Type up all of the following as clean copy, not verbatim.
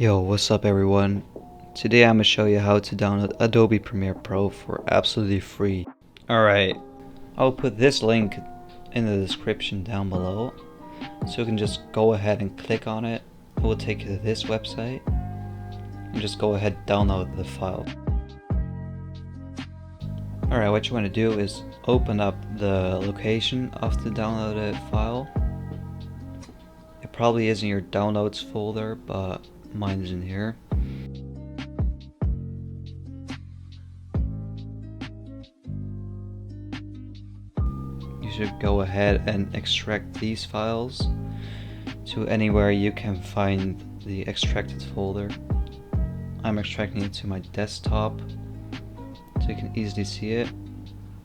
Yo, what's up everyone? Today I'm gonna show you how to download Adobe Premiere Pro for absolutely free. Alright, I'll put this link in the description down below, so you can just go ahead and click on it. It will take you to this website and just go ahead and download the file. Alright, what you want to do is open up the location of the downloaded file. It probably is in your downloads folder, but mine is in here. You should go ahead and extract these files to anywhere you can find the extracted folder. I'm extracting it to my desktop so you can easily see it.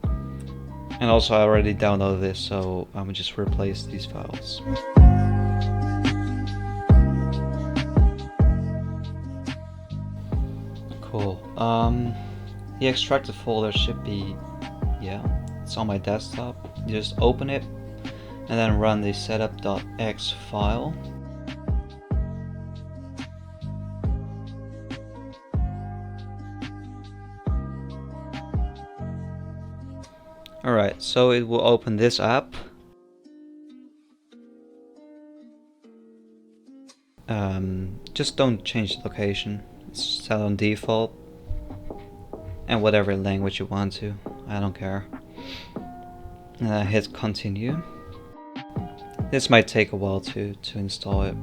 And also I already downloaded this, so I'm gonna just replace these files. Cool. The extracted folder should be, it's on my desktop. You just open it and then run the setup.exe file. Alright, so it will open this app. Just don't change the location. It's set on default. And whatever language you want to. I don't care. And then hit continue. This might take a while to install it.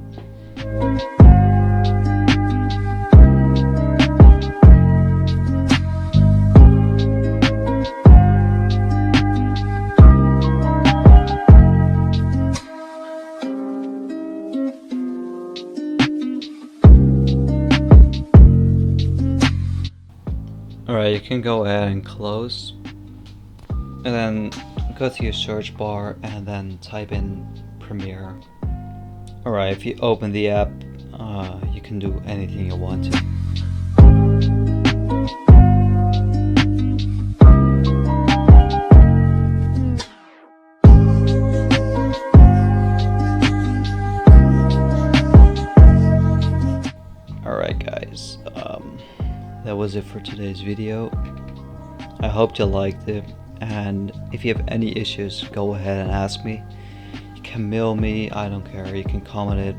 Alright, you can go ahead and close, and then go to your search bar and then type in Premiere. Alright, if you open the app, you can do anything you want to. Alright guys, that was it for today's video. I hope you liked it, and if you have any issues, go ahead and ask me. You can mail me, I don't care, you can comment it.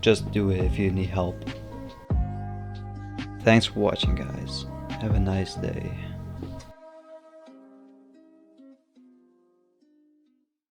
Just do it if you need help. Thanks for watching guys. Have a nice day.